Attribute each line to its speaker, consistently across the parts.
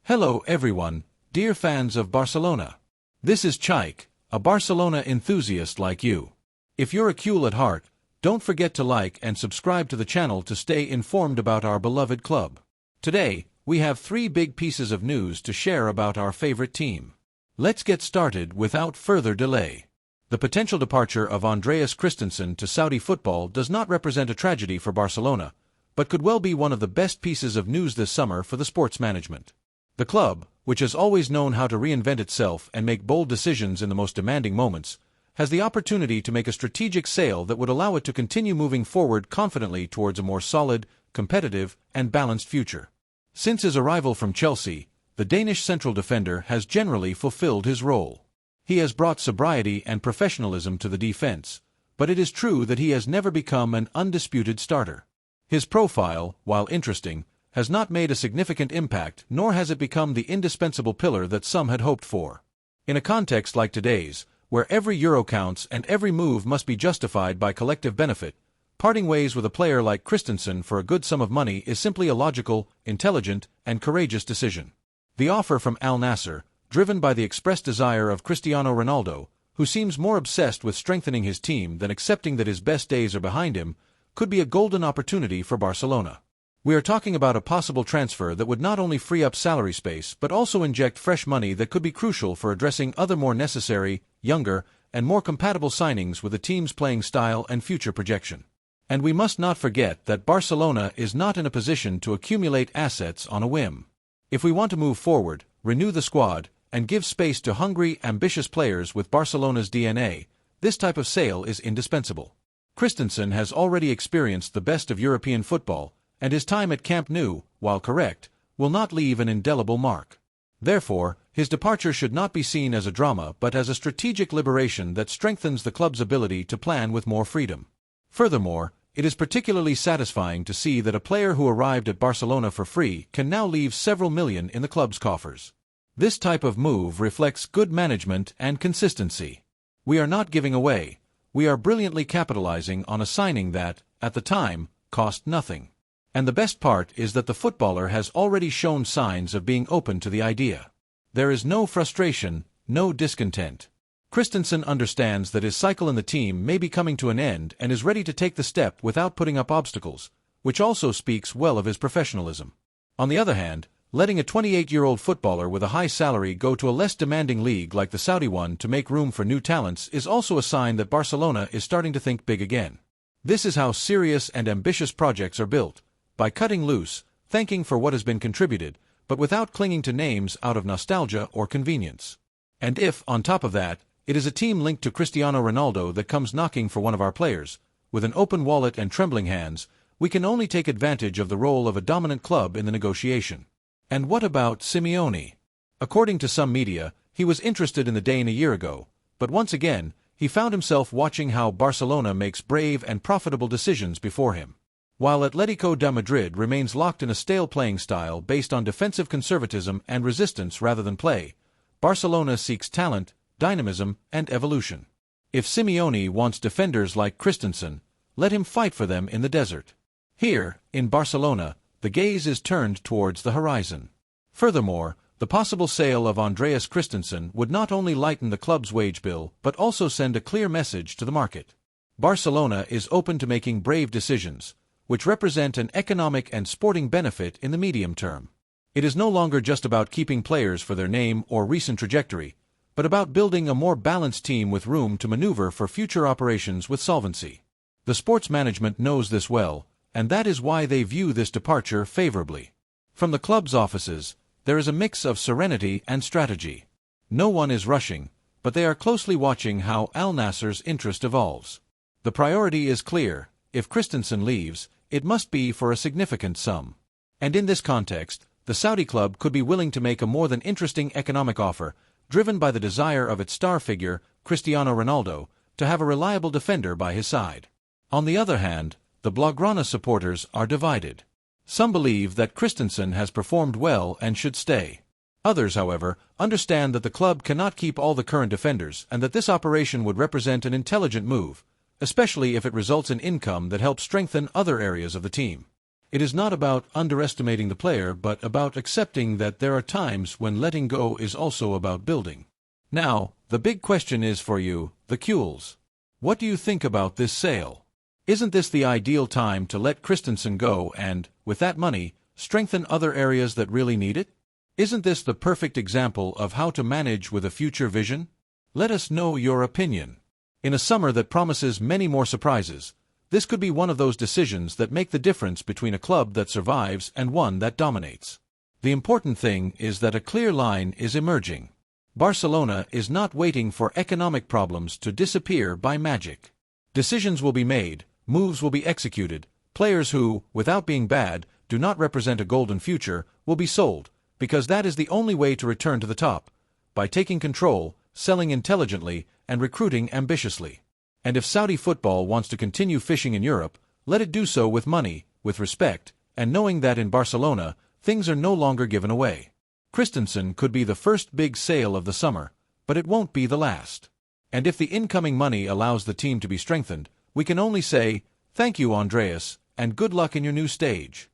Speaker 1: Hello everyone, dear fans of Barcelona. This is Chaik, a Barcelona enthusiast like you. If you're a Cule at heart, don't forget to like and subscribe to the channel to stay informed about our beloved club. Today, we have 3 big pieces of news to share about our favorite team. Let's get started without further delay. The potential departure of Andreas Christensen to Saudi football does not represent a tragedy for Barcelona, but could well be one of the best pieces of news this summer for the sports management. The club, which has always known how to reinvent itself and make bold decisions in the most demanding moments, has the opportunity to make a strategic sale that would allow it to continue moving forward confidently towards a more solid, competitive, and balanced future. Since his arrival from Chelsea, the Danish central defender has generally fulfilled his role. He has brought sobriety and professionalism to the defense, but it is true that he has never become an undisputed starter. His profile, while interesting, has not made a significant impact, nor has it become the indispensable pillar that some had hoped for. In a context like today's, where every euro counts and every move must be justified by collective benefit, parting ways with a player like Christensen for a good sum of money is simply a logical, intelligent, and courageous decision. The offer from Al Nassr, driven by the expressed desire of Cristiano Ronaldo, who seems more obsessed with strengthening his team than accepting that his best days are behind him, could be a golden opportunity for Barcelona. We are talking about a possible transfer that would not only free up salary space but also inject fresh money that could be crucial for addressing other more necessary, younger, and more compatible signings with the team's playing style and future projection. And we must not forget that Barcelona is not in a position to accumulate assets on a whim. If we want to move forward, renew the squad, and give space to hungry, ambitious players with Barcelona's DNA, this type of sale is indispensable. Christensen has already experienced the best of European football, and his time at Camp Nou, while correct, will not leave an indelible mark. Therefore, his departure should not be seen as a drama but as a strategic liberation that strengthens the club's ability to plan with more freedom. Furthermore, it is particularly satisfying to see that a player who arrived at Barcelona for free can now leave several million in the club's coffers. This type of move reflects good management and consistency. We are not giving away. We are brilliantly capitalizing on a signing that, at the time, cost nothing. And the best part is that the footballer has already shown signs of being open to the idea. There is no frustration, no discontent. Christensen understands that his cycle in the team may be coming to an end and is ready to take the step without putting up obstacles, which also speaks well of his professionalism. On the other hand, letting a 28-year-old footballer with a high salary go to a less demanding league like the Saudi one to make room for new talents is also a sign that Barcelona is starting to think big again. This is how serious and ambitious projects are built, by cutting loose, thanking for what has been contributed, but without clinging to names out of nostalgia or convenience. And if, on top of that, it is a team linked to Cristiano Ronaldo that comes knocking for one of our players, with an open wallet and trembling hands, we can only take advantage of the role of a dominant club in the negotiation. And what about Simeone? According to some media, he was interested in the Dane a year ago, but once again, he found himself watching how Barcelona makes brave and profitable decisions before him. While Atletico de Madrid remains locked in a stale playing style based on defensive conservatism and resistance rather than play, Barcelona seeks talent, dynamism, and evolution. If Simeone wants defenders like Christensen, let him fight for them in the desert. Here, in Barcelona, the gaze is turned towards the horizon. Furthermore, the possible sale of Andreas Christensen would not only lighten the club's wage bill but also send a clear message to the market. Barcelona is open to making brave decisions, which represent an economic and sporting benefit in the medium term. It is no longer just about keeping players for their name or recent trajectory, but about building a more balanced team with room to maneuver for future operations with solvency. The sports management knows this well, and that is why they view this departure favorably. From the club's offices, there is a mix of serenity and strategy. No one is rushing, but they are closely watching how Al Nassr's interest evolves. The priority is clear: if Christensen leaves, it must be for a significant sum. And in this context, the Saudi club could be willing to make a more than interesting economic offer, driven by the desire of its star figure, Cristiano Ronaldo, to have a reliable defender by his side. On the other hand, the Blaugrana supporters are divided. Some believe that Christensen has performed well and should stay. Others, however, understand that the club cannot keep all the current defenders and that this operation would represent an intelligent move, especially if it results in income that helps strengthen other areas of the team. It is not about underestimating the player but about accepting that there are times when letting go is also about building. Now, the big question is for you, the Kules. What do you think about this sale? Isn't this the ideal time to let Christensen go and, with that money, strengthen other areas that really need it? Isn't this the perfect example of how to manage with a future vision? Let us know your opinion. In a summer that promises many more surprises, this could be one of those decisions that make the difference between a club that survives and one that dominates. The important thing is that a clear line is emerging. Barcelona is not waiting for economic problems to disappear by magic. Decisions will be made, moves will be executed, players who, without being bad, do not represent a golden future, will be sold, because that is the only way to return to the top, by taking control, selling intelligently, and recruiting ambitiously. And if Saudi football wants to continue fishing in Europe, let it do so with money, with respect, and knowing that in Barcelona, things are no longer given away. Christensen could be the first big sale of the summer, but it won't be the last. And if the incoming money allows the team to be strengthened, we can only say, thank you, Andreas, and good luck in your new stage.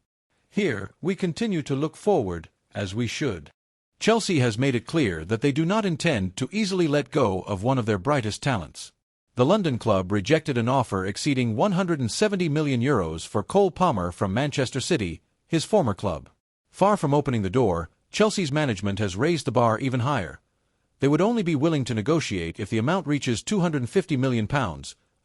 Speaker 1: Here, we continue to look forward, as we should. Chelsea has made it clear that they do not intend to easily let go of one of their brightest talents. The London club rejected an offer exceeding €170 million for Cole Palmer from Manchester City, his former club. Far from opening the door, Chelsea's management has raised the bar even higher. They would only be willing to negotiate if the amount reaches £250 million,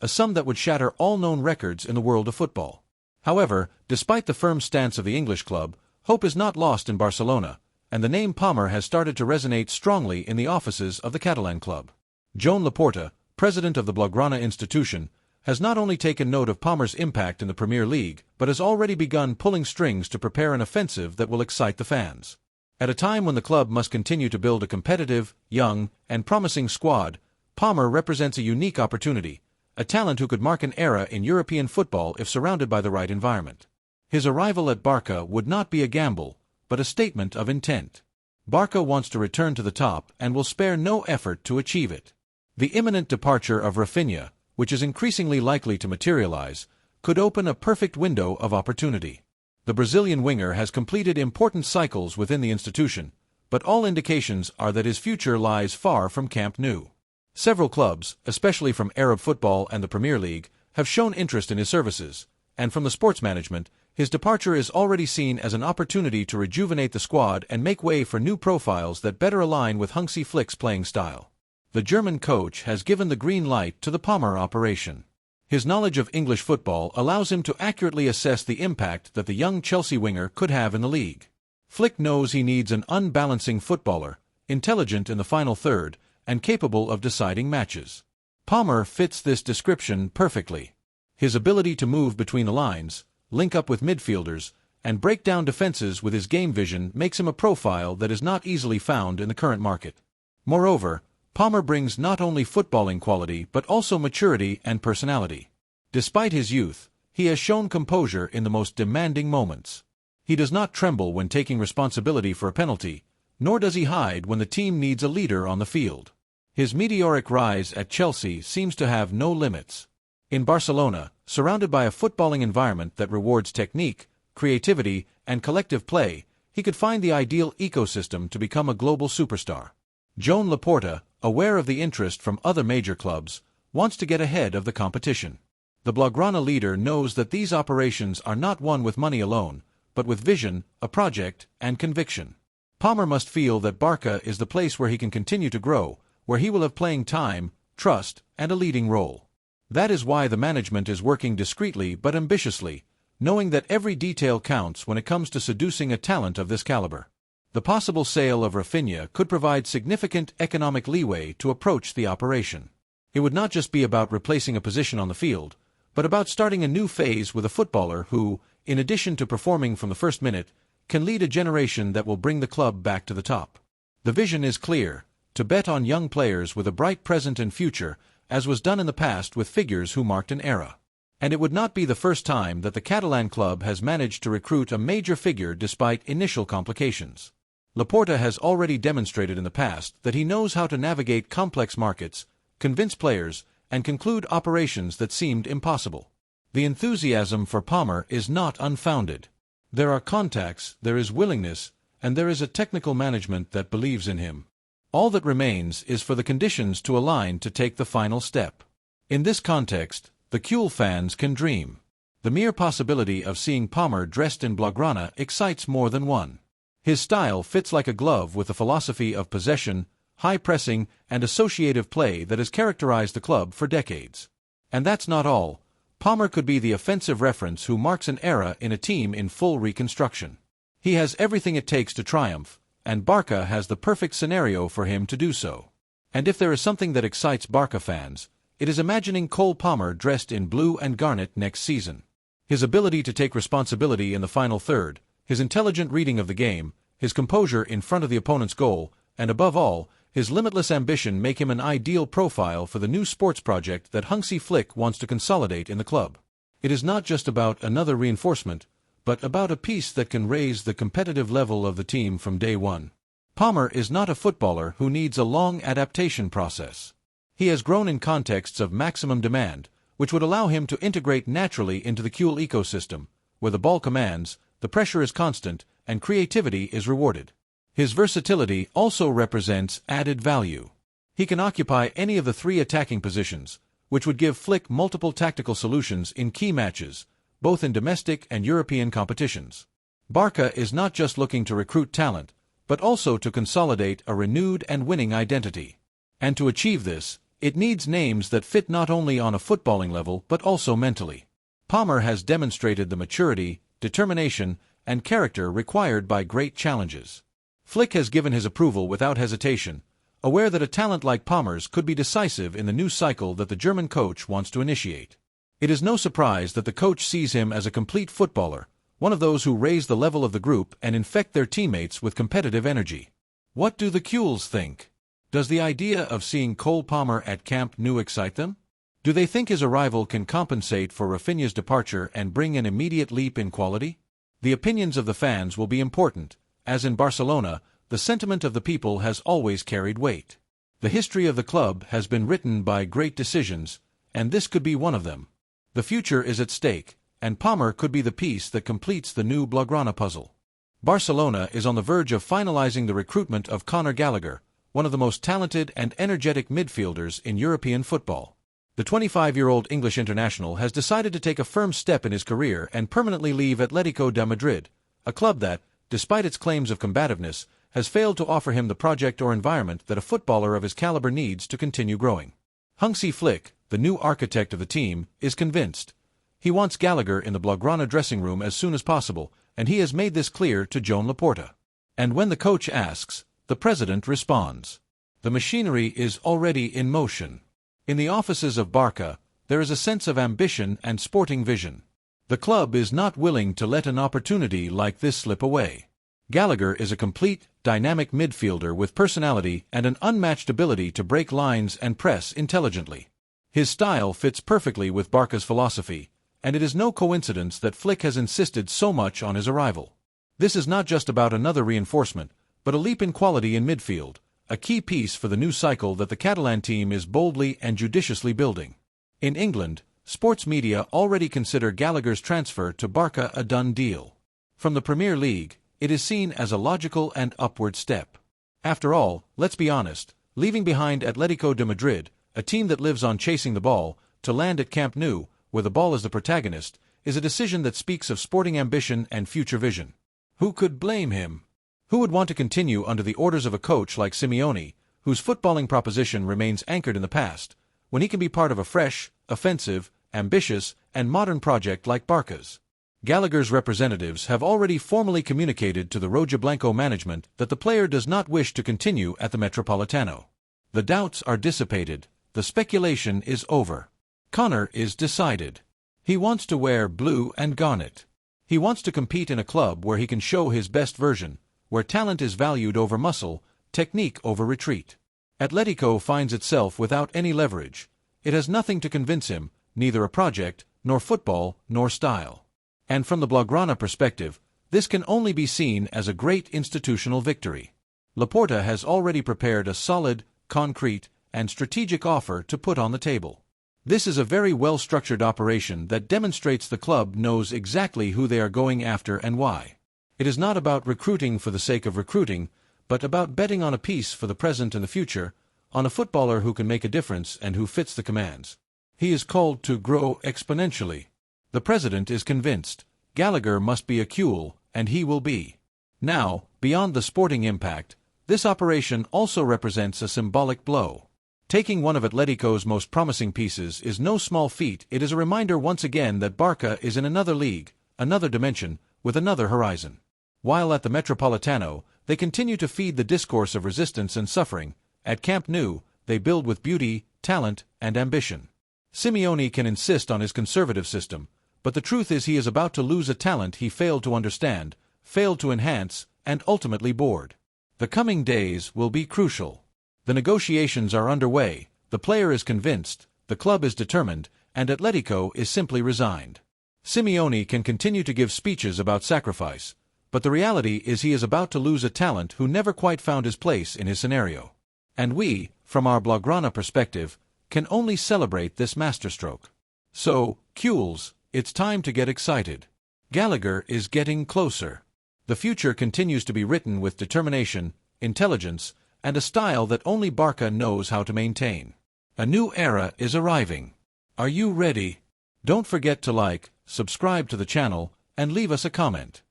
Speaker 1: a sum that would shatter all known records in the world of football. However, despite the firm stance of the English club, hope is not lost in Barcelona, and the name Palmer has started to resonate strongly in the offices of the Catalan club. Joan Laporta, president of the Blaugrana institution, has not only taken note of Palmer's impact in the Premier League, but has already begun pulling strings to prepare an offensive that will excite the fans. At a time when the club must continue to build a competitive, young, and promising squad, Palmer represents a unique opportunity, a talent who could mark an era in European football if surrounded by the right environment. His arrival at Barça would not be a gamble, but a statement of intent. Barça wants to return to the top and will spare no effort to achieve it. The imminent departure of Rafinha, which is increasingly likely to materialize, could open a perfect window of opportunity. The Brazilian winger has completed important cycles within the institution, but all indications are that his future lies far from Camp Nou. Several clubs, especially from Arab football and the Premier League, have shown interest in his services, and from the sports management, his departure is already seen as an opportunity to rejuvenate the squad and make way for new profiles that better align with Hansi Flick's playing style. The German coach has given the green light to the Palmer operation. His knowledge of English football allows him to accurately assess the impact that the young Chelsea winger could have in the league. Flick knows he needs an unbalancing footballer, intelligent in the final third, and capable of deciding matches. Palmer fits this description perfectly. His ability to move between the lines, link up with midfielders, and break down defenses with his game vision makes him a profile that is not easily found in the current market. Moreover, Palmer brings not only footballing quality but also maturity and personality. Despite his youth, he has shown composure in the most demanding moments. He does not tremble when taking responsibility for a penalty, nor does he hide when the team needs a leader on the field. His meteoric rise at Chelsea seems to have no limits. In Barcelona, surrounded by a footballing environment that rewards technique, creativity, and collective play, he could find the ideal ecosystem to become a global superstar. Joan Laporta, aware of the interest from other major clubs, wants to get ahead of the competition. The Blaugrana leader knows that these operations are not won with money alone, but with vision, a project, and conviction. Palmer must feel that Barça is the place where he can continue to grow, where he will have playing time, trust, and a leading role. That is why the management is working discreetly but ambitiously, knowing that every detail counts when it comes to seducing a talent of this caliber. The possible sale of Rafinha could provide significant economic leeway to approach the operation. It would not just be about replacing a position on the field, but about starting a new phase with a footballer who, in addition to performing from the first minute, can lead a generation that will bring the club back to the top. The vision is clear, to bet on young players with a bright present and future, as was done in the past with figures who marked an era. And it would not be the first time that the Catalan club has managed to recruit a major figure despite initial complications. Laporta has already demonstrated in the past that he knows how to navigate complex markets, convince players, and conclude operations that seemed impossible. The enthusiasm for Palmer is not unfounded. There are contacts, there is willingness, and there is a technical management that believes in him. All that remains is for the conditions to align to take the final step. In this context, the Cule fans can dream. The mere possibility of seeing Palmer dressed in Blaugrana excites more than one. His style fits like a glove with the philosophy of possession, high pressing, and associative play that has characterized the club for decades. And that's not all. Palmer could be the offensive reference who marks an era in a team in full reconstruction. He has everything it takes to triumph, and Barça has the perfect scenario for him to do so. And if there is something that excites Barça fans, it is imagining Cole Palmer dressed in blue and garnet next season. His ability to take responsibility in the final third, his intelligent reading of the game, his composure in front of the opponent's goal, and above all, his limitless ambition make him an ideal profile for the new sports project that Hansi Flick wants to consolidate in the club. It is not just about another reinforcement, but about a piece that can raise the competitive level of the team from day one. Palmer is not a footballer who needs a long adaptation process. He has grown in contexts of maximum demand, which would allow him to integrate naturally into the Cule ecosystem, where the ball commands, the pressure is constant, and creativity is rewarded. His versatility also represents added value. He can occupy any of the three attacking positions, which would give Flick multiple tactical solutions in key matches, both in domestic and European competitions. Barça is not just looking to recruit talent, but also to consolidate a renewed and winning identity. And to achieve this, it needs names that fit not only on a footballing level but also mentally. Palmer has demonstrated the maturity, determination, and character required by great challenges. Flick has given his approval without hesitation, aware that a talent like Palmer's could be decisive in the new cycle that the German coach wants to initiate. It is no surprise that the coach sees him as a complete footballer, one of those who raise the level of the group and infect their teammates with competitive energy. What do the Cules think? Does the idea of seeing Cole Palmer at Camp Nou excite them? Do they think his arrival can compensate for Rafinha's departure and bring an immediate leap in quality? The opinions of the fans will be important. As in Barcelona, the sentiment of the people has always carried weight. The history of the club has been written by great decisions, and this could be one of them. The future is at stake, and Palmer could be the piece that completes the new Blaugrana puzzle. Barcelona is on the verge of finalizing the recruitment of Conor Gallagher, one of the most talented and energetic midfielders in European football. The 25-year-old English international has decided to take a firm step in his career and permanently leave Atletico de Madrid, a club that, despite its claims of combativeness, has failed to offer him the project or environment that a footballer of his caliber needs to continue growing. Hansi Flick, the new architect of the team, is convinced. He wants Gallagher in the Blaugrana dressing room as soon as possible, and he has made this clear to Joan Laporta. And when the coach asks, the president responds. The machinery is already in motion. In the offices of Barça, there is a sense of ambition and sporting vision. The club is not willing to let an opportunity like this slip away. Gallagher is a complete, dynamic midfielder with personality and an unmatched ability to break lines and press intelligently. His style fits perfectly with Barca's philosophy, and it is no coincidence that Flick has insisted so much on his arrival. This is not just about another reinforcement, but a leap in quality in midfield, a key piece for the new cycle that the Catalan team is boldly and judiciously building. In England, sports media already consider Gallagher's transfer to Barça a done deal. From the Premier League, it is seen as a logical and upward step. After all, let's be honest, leaving behind Atletico de Madrid, a team that lives on chasing the ball, to land at Camp Nou, where the ball is the protagonist, is a decision that speaks of sporting ambition and future vision. Who could blame him? Who would want to continue under the orders of a coach like Simeone, whose footballing proposition remains anchored in the past, when he can be part of a fresh, offensive, ambitious, and modern project like Barca's? Gallagher's representatives have already formally communicated to the Rojiblanco management that the player does not wish to continue at the Metropolitano. The doubts are dissipated, the speculation is over. Conor is decided. He wants to wear blue and garnet. He wants to compete in a club where he can show his best version, where talent is valued over muscle, technique over retreat. Atletico finds itself without any leverage. It has nothing to convince him, neither a project, nor football, nor style. And from the Blaugrana perspective, this can only be seen as a great institutional victory. Laporta has already prepared a solid, concrete, and strategic offer to put on the table. This is a very well-structured operation that demonstrates the club knows exactly who they are going after and why. It is not about recruiting for the sake of recruiting, but about betting on a piece for the present and the future, on a footballer who can make a difference and who fits the commands. He is called to grow exponentially. The president is convinced. Gallagher must be a Cule, and he will be. Now, beyond the sporting impact, this operation also represents a symbolic blow. Taking one of Atletico's most promising pieces is no small feat. It is a reminder once again that Barça is in another league, another dimension, with another horizon. While at the Metropolitano, they continue to feed the discourse of resistance and suffering. At Camp Nou, they build with beauty, talent, and ambition. Simeone can insist on his conservative system, but the truth is he is about to lose a talent he failed to understand, failed to enhance, and ultimately bored. The coming days will be crucial. The negotiations are underway, the player is convinced, the club is determined, and Atletico is simply resigned. Simeone can continue to give speeches about sacrifice, but the reality is he is about to lose a talent who never quite found his place in his scenario. And we, from our Blaugrana perspective, can only celebrate this masterstroke. So, Cules, it's time to get excited. Gallagher is getting closer. The future continues to be written with determination, intelligence, and a style that only Barça knows how to maintain. A new era is arriving. Are you ready? Don't forget to like, subscribe to the channel, and leave us a comment.